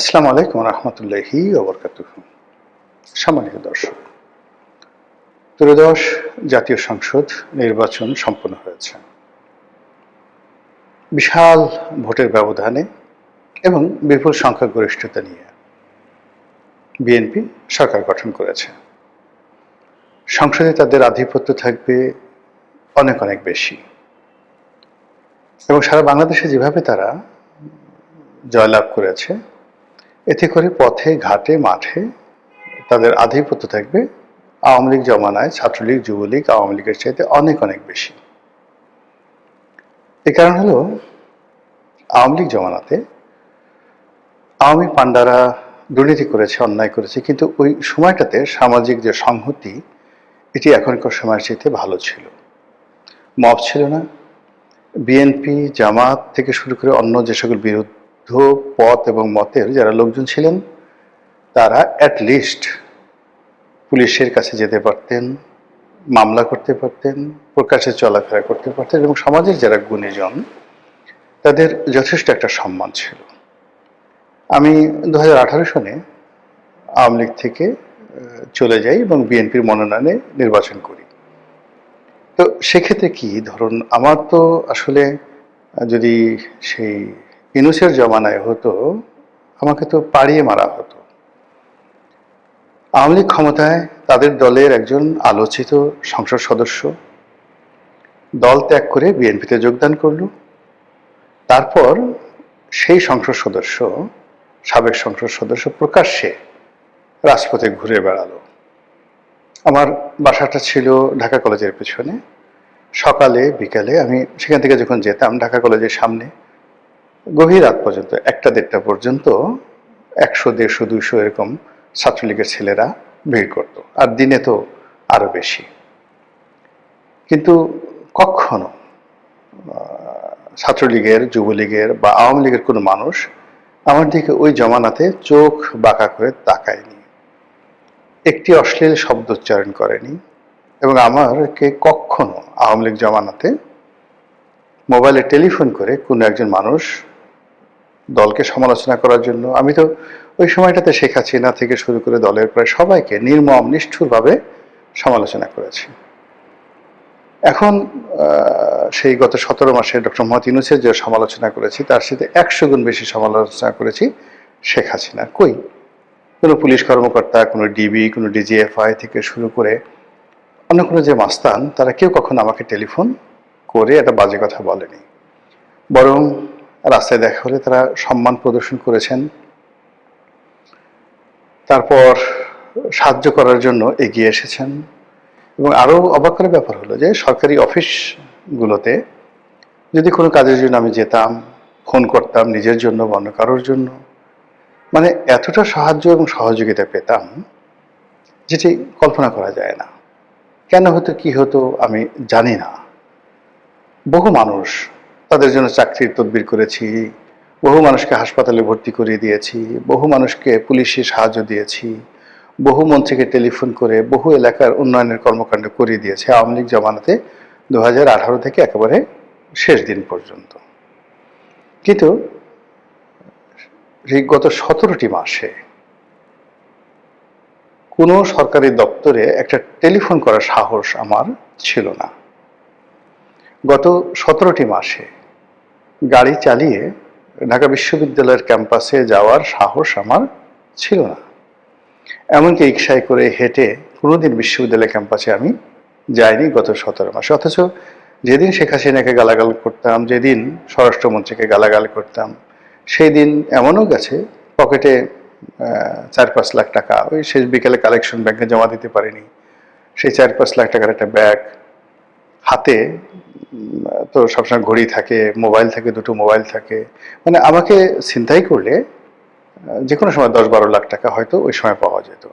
আসসালামু আলাইকুম রহমতুল্লাহি ওয়া বারাকাতুহু। সম্মানিত দর্শক, ত্রয়োদশ জাতীয় সংসদ নির্বাচন সম্পন্ন হয়েছে বিশাল ভোটের ব্যবধানে এবং বিপুল সংখ্যাগরিষ্ঠতা নিয়ে বিএনপি সরকার গঠন করেছে। সংসদে তাদের আধিপত্য থাকবে অনেক অনেক বেশি এবং সারা বাংলাদেশে যেভাবে তারা জয়লাভ করেছে, এতে করে পথে ঘাটে মাঠে তাদের আধিপত্য থাকবে আওয়ামী লীগ জমানায় ছাত্রলীগ, যুবলীগ, আওয়ামী লীগের চাইতে অনেক অনেক বেশি। এ কারণ হলো আওয়ামী লীগ জমানাতে আওয়ামী পান্ডারা দুর্নীতি করেছে, অন্যায় করেছে, কিন্তু ওই সময়টাতে সামাজিক যে সংহতি এটি এখনকার সময়ের চাইতে ভালো ছিল। মব ছিল না। বিএনপি, জামাত থেকে শুরু করে অন্য যে সকল বিরুদ্ধ পথ এবং মতের যারা লোকজন ছিলেন, তারা অ্যাটলিস্ট পুলিশের কাছে যেতে পারতেন, মামলা করতে পারতেন, প্রকাশ্যে চলাফেরা করতে পারতেন এবং সমাজের যারা গুণীজন তাদের যথেষ্ট একটা সম্মান ছিল। আমি 2018 সনে আওয়ামী লীগ থেকে চলে যাই এবং বিএনপির মনোনয়নে নির্বাচন করি। তো সেক্ষেত্রে কি ধরুন, আমার তো আসলে যদি সেই ইউনূসের জমানায় হতো, আমাকে তো পাড়িয়ে মারা হতো। আওয়ামী লীগ ক্ষমতায় তাদের দলের একজন আলোচিত সংসদ সদস্য দল ত্যাগ করে বিএনপিতে যোগদান করল। তারপর সেই সংসদ সদস্য, সাবেক সংসদ সদস্য প্রকাশ্যে রাজপথে ঘুরে বেড়ালো। আমার বাসাটা ছিল ঢাকা কলেজের পেছনে। সকালে বিকালে আমি সেখান থেকে যখন যেতাম ঢাকা কলেজের সামনে, গভীর রাত পর্যন্ত 1টা-1.5টা পর্যন্ত 100, 150, 200 এরকম ছাত্রলীগের ছেলেরা ভিড় করত, আর দিনে তো আরো বেশি। কিন্তু কখনো ছাত্রলীগের, যুবলীগের বা আওয়ামী লীগের কোনো মানুষ আমার দিকে ওই জমানাতে চোখ বাঁকা করে তাকায়নি, একটি অশ্লীল শব্দ উচ্চারণ করেনি এবং আমাকে কখনো আওয়ামী লীগ জমানাতে মোবাইলে টেলিফোন করে কোনো একজন মানুষ দলকে সমালোচনা করার জন্য, আমি তো ওই সময়টাতে শেখ হাসিনা থেকে শুরু করে দলের প্রায় সবাইকে নির্মম নিষ্ঠুরভাবে সমালোচনা করেছি। এখন সেই গত 17 মাসে ডক্টর মোহাম্মদ ইউনূসের যে সমালোচনা করেছি তার সাথে 100 গুণ বেশি সমালোচনা করেছি শেখ হাসিনা। কই কোনো পুলিশ কর্মকর্তা, কোনো ডিবি, কোনো ডিজিএফআই থেকে শুরু করে অন্য কোনো যে মাস্তান, তারা কেউ কখনো আমাকে টেলিফোন করে একটা বাজে কথা বলেনি। বরং রাস্তায় দেখা হলে তারা সম্মান প্রদর্শন করেছেন, তারপর সাহায্য করার জন্য এগিয়ে এসেছেন। এবং আরও অবাক করার ব্যাপার হলো যে সরকারি অফিসগুলোতে যদি কোনো কাজের জন্য আমি যেতাম, ফোন করতাম নিজের জন্য বা অন্য কারোর জন্য, মানে এতটা সাহায্য এবং সহযোগিতা পেতাম যেটি কল্পনা করা যায় না। কেন হতো, কি হতো আমি জানি না। বহু মানুষ, তাদের জন্য চাকরির তদবির করেছি, বহু মানুষকে হাসপাতালে ভর্তি করিয়ে দিয়েছি, বহু মানুষকে পুলিশি সাহায্য দিয়েছি, বহু মন্ত্রীকে টেলিফোন করে বহু এলাকার উন্নয়নের কর্মকাণ্ড করিয়ে দিয়েছে আওয়ামী লীগ জমানাতে 2018 থেকে একেবারে শেষ দিন পর্যন্ত। কিন্তু গত 17টি মাসে কোনো সরকারি দপ্তরে একটা টেলিফোন করার সাহস আমার ছিল না। গত 17টি মাসে গাড়ি চালিয়ে ঢাকা বিশ্ববিদ্যালয়ের ক্যাম্পাসে যাওয়ার সাহস আমার ছিল না। এমনকি রিকশায় করে হেঁটে কোনোদিন বিশ্ববিদ্যালয় ক্যাম্পাসে আমি যাইনি গত 17 মাসে। অথচ যেদিন শেখ হাসিনাকে গালাগাল করতাম, যেদিন স্বরাষ্ট্রমন্ত্রীকে গালাগাল করতাম, সেই দিন এমনও গেছে পকেটে 4-5 লাখ টাকা ওই শেষ বিকেলে কালেকশন ব্যাংকে জমা দিতে পারিনি। সেই 4-5 লাখ টাকার একটা ব্যাগ হাতে, তো সবসময় ঘড়ি থাকে, মোবাইল থাকে, 2টো মোবাইল থাকে, মানে আমাকে ছিনতাই করলে যে কোনো সময় 10-12 লাখ টাকা হয়তো ওই সময় পাওয়া যেত।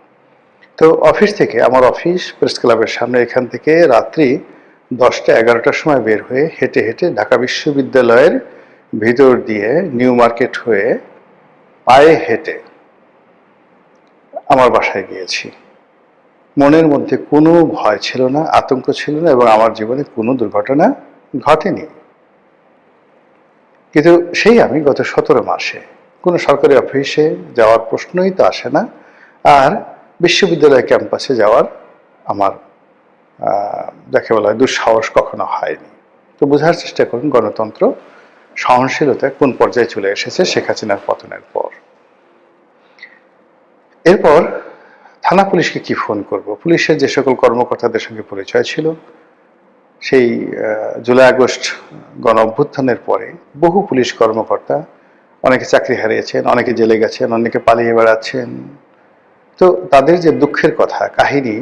তো অফিস থেকে, আমার অফিস প্রেস ক্লাবের সামনে, এখান থেকে রাত্রি 10টা-11টার সময় বের হয়ে হেঁটে হেঁটে ঢাকা বিশ্ববিদ্যালয়ের ভিতর দিয়ে নিউ মার্কেট হয়ে পায়ে হেঁটে আমার বাসায় গিয়েছি। মনের মধ্যে কোনো ভয় ছিল না, আতঙ্ক ছিল না এবং আমার জীবনে কোনো দুর্ঘটনা ঘটেনি। কিন্তু সেই আমি গত 17 মাসে কোনো সরকারি অফিসে যাওয়ার প্রশ্নই তো আসে না, আর বিশ্ববিদ্যালয় ক্যাম্পাসে যাওয়ার আমার যাকে বলা হয় দুঃসাহস কখনো হয়নি। তো বোঝার চেষ্টা করুন গণতন্ত্র সহনশীলতা কোন পর্যায়ে চলে এসেছে শেখ হাসিনার পতনের পর। এরপর থানা পুলিশকে কি ফোন করব? পুলিশের যে সকল কর্মকর্তাদের সঙ্গে পরিচয় ছিল, সেই জুলাই আগস্ট গণ অভ্যুত্থানের পরে বহু পুলিশ কর্মকর্তা, অনেকে চাকরি হারিয়েছেন, অনেকে জেলে গেছেন, অনেকে পালিয়ে বেড়াচ্ছেন। তো তাদের যে দুঃখের কথা, কাহিনী,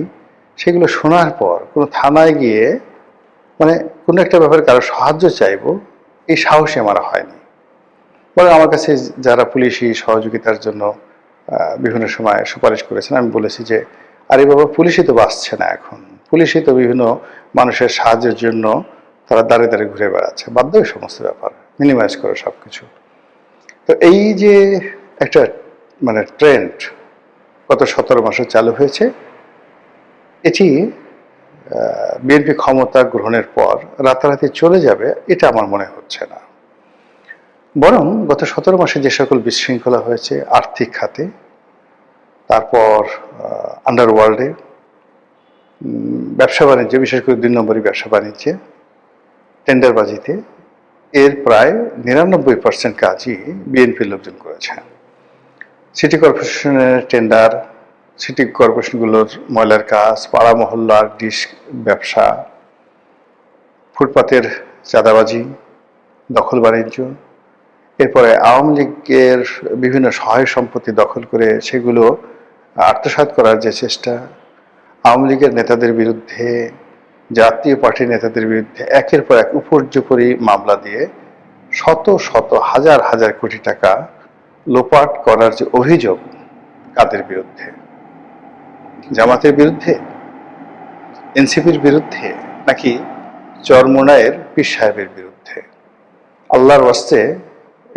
সেগুলো শোনার পর কোনো থানায় গিয়ে মানে কোনো একটা ব্যাপারে কারো সাহায্য চাইবো, এই সাহসী আমার হয়নি। পরে আমার কাছে যারা পুলিশি সহযোগিতার জন্য বিভিন্ন সময় সুপারিশ করেছেন, আমি বলেছি যে আরে বাবা, পুলিশই তো বাঁচছে না এখন, পুলিশই তো বিভিন্ন মানুষের সাহায্যের জন্য তারা দাঁড়ে দাঁড়িয়ে ঘুরে বেড়াচ্ছে, বাধ্য এই সমস্ত ব্যাপার মিনিমাইজ করে সব কিছু। তো এই যে একটা মানে ট্রেন্ড গত 17 মাসে চালু হয়েছে, এটি বিএনপি ক্ষমতা গ্রহণের পর রাতারাতি চলে যাবে এটা আমার মনে হচ্ছে না। বরং গত 17 মাসে যে সকল বিশৃঙ্খলা হয়েছে আর্থিক খাতে, তারপর আন্ডারওয়ার্ল্ডে, ব্যবসা বাণিজ্যে, বিশেষ করে 2 নম্বরই ব্যবসা বাণিজ্যে, টেন্ডারবাজিতে, এর প্রায় 99% কাজই বিএনপির লোকজন করেছে। সিটি কর্পোরেশনের টেন্ডার, সিটি কর্পোরেশনগুলোর ময়লার কাজ, পাড়া মহল্লার ডিশ ব্যবসা, ফুটপাতের চাঁদাবাজি, দখল বাণিজ্য, এরপরে আওয়ামী লীগের বিভিন্ন সহায় সম্পত্তি দখল করে সেগুলো আত্মসাৎ করার যে চেষ্টা, আওয়ামী লীগের নেতাদের বিরুদ্ধে, জাতীয় পার্টির নেতাদের বিরুদ্ধে একের পর এক উপর্যুপরি মামলা দিয়ে শত শত হাজার হাজার কোটি টাকা লোপাট করার যে অভিযোগ, কাদের বিরুদ্ধে? জামাতের বিরুদ্ধে, এনসিপির বিরুদ্ধে, নাকি চরমোনাইয়ের পীর সাহেবের বিরুদ্ধে? আল্লাহর ওয়াস্তে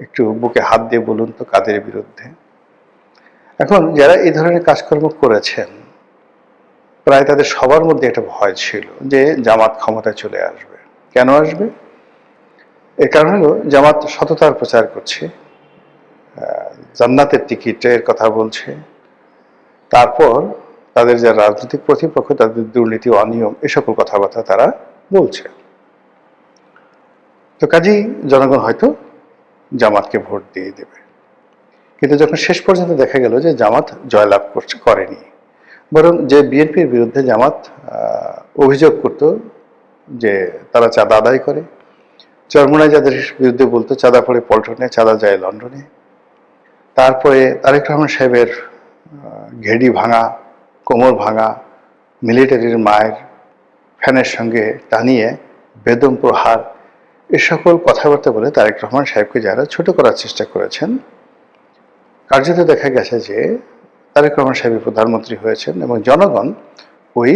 একটু বুকে হাত দিয়ে বলুন তো কাদের বিরুদ্ধে? এখন যারা এই ধরনের কাজকর্ম করেছেন, প্রায় তাদের সবার মধ্যে একটা ভয় ছিল যে জামাত ক্ষমতায় চলে আসবে। কেন আসবে? এর কারণ হলো জামাত সততার প্রচার করছে, জান্নাতের টিকিটের কথা বলছে, তারপর তাদের যারা রাজনৈতিক প্রতিপক্ষ তাদের দুর্নীতি, অনিয়ম, এ সকল কথাবার্তা তারা বলছে। তো কাজেই জনগণ হয়তো জামাতকে ভোট দিয়ে দেবে। কিন্তু যখন শেষ পর্যন্ত দেখা গেল যে জামাত জয়লাভ করেনি, বরং যে বিএনপির বিরুদ্ধে জামাত অভিযোগ করত যে তারা চাঁদা আদায় করে, চরমোনাই যাদের বিরুদ্ধে বলতো চাঁদা পড়ে পল্টনে, চাঁদা যায় লন্ডনে, তারপরে তারেক রহমান সাহেবের ঘেডি ভাঙা, কোমর ভাঙা, মিলিটারির মায়ের ফ্যানের সঙ্গে টানিয়ে বেদম প্রহার, এ সকল কথাবার্তা বলে তারেক রহমান সাহেবকে যারা ছোট করার চেষ্টা করেছেন, কার্যত দেখা গেছে যে তারেক রহমান সাহেব প্রধানমন্ত্রী হয়েছেন এবং জনগণ ওই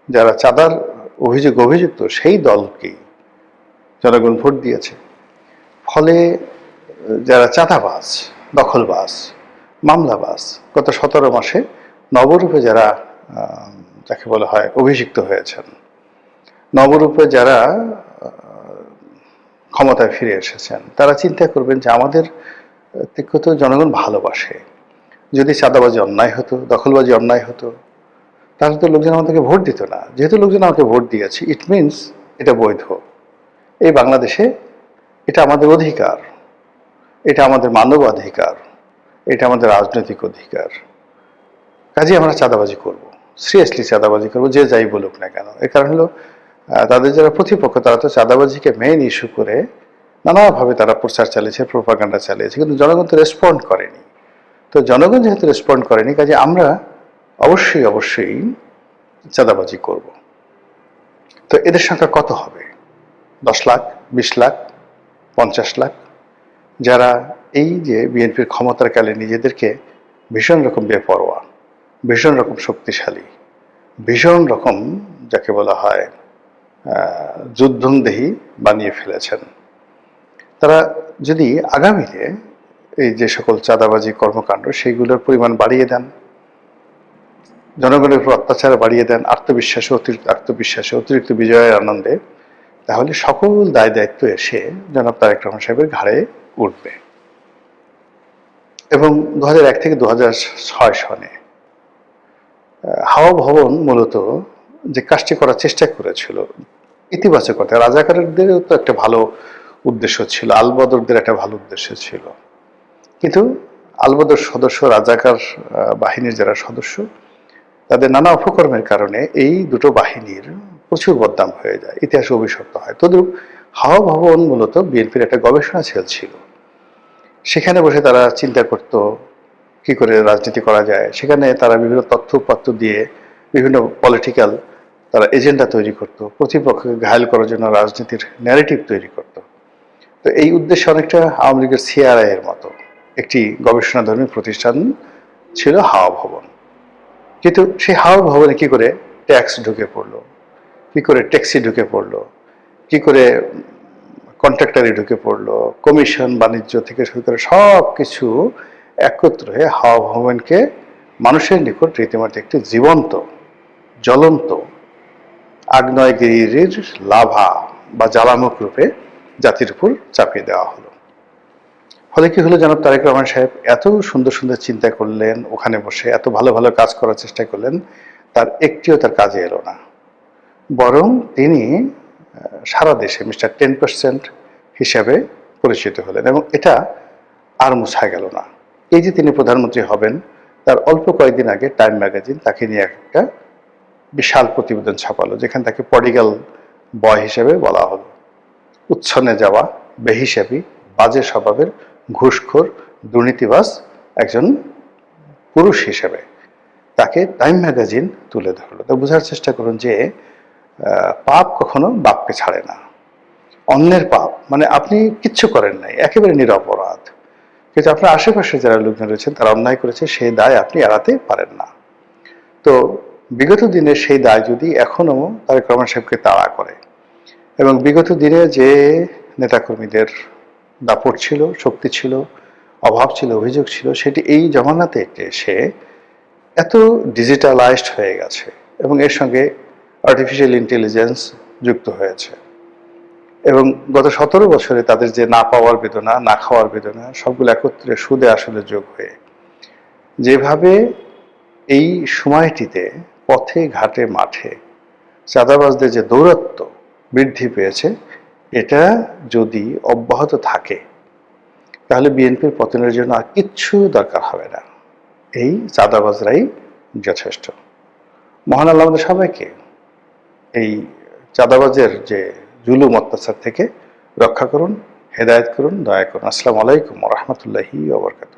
যারা চাঁদার অভিযুক্ত সেই দলকেই জনগণ ভোট দিয়েছে। ফলে যারা চাঁদাবাজ, দখলবাজ, মামলাবাজ, গত 17 মাসে নবরূপে যারা যাকে বলা হয় অভিষিক্ত হয়েছেন, নবরূপে যারা ক্ষমতায় ফিরে এসেছেন, তারা চিন্তা করবেন যে আমাদের তো জনগণ ভালোবাসে। যদি চাঁদাবাজি অন্যায় হতো, দখলবাজি অন্যায় হতো, তাহলে তো লোকজন আমাদেরকে ভোট দিত না। যেহেতু লোকজন আমাকে ভোট দিয়েছে, ইট মিনস এটা বৈধ। এই বাংলাদেশে এটা আমাদের অধিকার, এটা আমাদের মানবাধিকার, এটা আমাদের রাজনৈতিক অধিকার। কাজে আমরা চাঁদাবাজি করব, সিরিয়াসলি চাঁদাবাজি করবো, যে যাই বলুক না কেন। এর কারণ হলো তাদের যারা প্রতিপক্ষ তারা তো চাঁদাবাজিকে মেইন ইস্যু করে নানাভাবে তারা প্রচার চালিয়েছে, প্রোপাগান্ডা চালিয়েছে, কিন্তু জনগণ তো রেসপন্ড করেনি। তো জনগণ যেহেতু রেসপন্ড করেনি, কাজে আমরা অবশ্যই চাঁদাবাজি করব। তো এদের সংখ্যা কত হবে? 10 লাখ, 20 লাখ, 50 লাখ, যারা এই যে বিএনপির ক্ষমতার কালে নিজেদেরকে ভীষণ রকম বেপরোয়া, ভীষণ রকম শক্তিশালী, ভীষণ রকম যাকে বলা হয় যুদ্ধংদেহী বানিয়ে ফেলেছেন। তারা যদি আগামীতে এই যে সকল চাঁদাবাজি কর্মকাণ্ড সেইগুলোর পরিমাণ বাড়িয়ে দেন, জনগণের উপর অত্যাচার বাড়িয়ে দেন, আত্মবিশ্বাসে অতিরিক্ত বিজয়ের আনন্দে, তাহলে সকল দায় দায়িত্ব এসে জনাব তারেক রহমান সাহেবের ঘাড়ে উঠবে। এবং 2001 থেকে 2006 সনে হাওয়া ভবন মূলত যে কাজটি করার চেষ্টা করেছিল ইতিবাচকতা, রাজাকারদেরও তো একটা ভালো উদ্দেশ্য ছিল, আলবদরদের একটা ভালো উদ্দেশ্য ছিল, কিন্তু আলবদর সদস্য, রাজাকার বাহিনীর যারা সদস্য, তাদের নানা অপকর্মের কারণে এই দুটো বাহিনীর প্রচুর বদনাম হয়ে যায়, ইতিহাসে অভিশপ্ত হয়। তদ্রূপ হাওয়া ভবন মূলত বিএনপির একটা গবেষণা সেল ছিল। সেখানে বসে তারা চিন্তা করত কি করে রাজনীতি করা যায়। সেখানে তারা বিভিন্ন তথ্য উপাত্ত দিয়ে বিভিন্ন পলিটিক্যাল তারা এজেন্ডা তৈরি করত, প্রতিপক্ষকে ঘায়েল করার জন্য রাজনীতির ন্যারেটিভ তৈরি করত। তো এই উদ্দেশ্যে অনেকটা আওয়ামী লীগের সিআরআই এর মতো একটি গবেষণাধর্মী প্রতিষ্ঠান ছিল হাওয়া ভবন। কিন্তু সেই হাওয়া ভবনে কি করে ট্যাক্স ঢুকে পড়লো, কি করে ট্যাক্সি ঢুকে পড়লো, কি করে কন্ট্রাক্টারি ঢুকে পড়লো, কমিশন বাণিজ্য থেকে শুরু করে সব কিছু একত্র হয়ে হাওয়া ভবনকে মানুষের নিকট রীতিমতো একটি জীবন্ত, জ্বলন্ত আগ্নেয়গিরির লাভা বা জ্বালামুখ রূপে জাতির উপর চাপিয়ে দেওয়া হলো। ফলে কি হলো, জনাব তারেক রহমান সাহেব এত সুন্দর সুন্দর চিন্তা করলেন, ওখানে বসে এত ভালো ভালো কাজ করার চেষ্টা করলেন, তার একটিও তার কাজে এলো না। বরং তিনি সারা দেশে মিস্টার 10% হিসাবে পরিচিত হলেন, এবং এটা আর মুছা গেল না। এই যে তিনি প্রধানমন্ত্রী হবেন, তার অল্প কয়েকদিন আগে টাইম ম্যাগাজিন তাকে নিয়ে একটা বিশাল প্রতিবেদন ছাপালো, যেখানে তাকে পডিগাল বয় হিসেবে বলা হলো, উচ্ছনে যাওয়া, বেহিসাবি, বাজে স্বভাবের, ঘুষখোর, দুর্নীতিবাজ একজন পুরুষ হিসেবে তাকে টাইম ম্যাগাজিন তুলে ধরলো। তো বোঝার চেষ্টা করুন যে পাপ কখনো বাপকে ছাড়ে না। অন্যের পাপ মানে আপনি কিচ্ছু করেন নাই, একেবারে নিরপরাধ, কিন্তু আপনার আশেপাশে যারা লোকজন রয়েছেন তারা অন্যায় করেছে, সেই দায় আপনি এড়াতে পারেন না। তো বিগত দিনে সেই দায় যদি এখনো তারেক রহমান সাহেবকে তাড়া করে, এবং বিগত দিনে যে নেতাকর্মীদের দাপট ছিল, শক্তি ছিল, অভাব ছিল, অভিযোগ ছিল, সেটি এই জমানাতে এসে এত ডিজিটালাইজড হয়ে গেছে, এবং এর সঙ্গে আর্টিফিশিয়াল ইন্টেলিজেন্স যুক্ত হয়েছে, এবং গত 17 বছরে তাদের যে না পাওয়ার বেদনা, না খাওয়ার বেদনা, সবগুলো একত্রে সুদে আসলে যোগ হয়ে যেভাবে এই সময়টিতে পথে ঘাটে মাঠে চাঁদাবাজদের যে দৌরত্ব বৃদ্ধি পেয়েছে, এটা যদি অব্যাহত থাকে তাহলে বিএনপির পতনের জন্য আর কিচ্ছু দরকার হবে না, এই চাঁদাবাজরাই যথেষ্ট। মহান আল্লাহ আমাদের সবাইকে এই চাঁদাবাজের যে জুলুম অত্যাচার থেকে রক্ষা করুন, হেদায়েত করুন, দয়া করুন। আসসালামু আলাইকুম ওয়া রাহমাতুল্লাহি ওয়া বারাকাতুহু।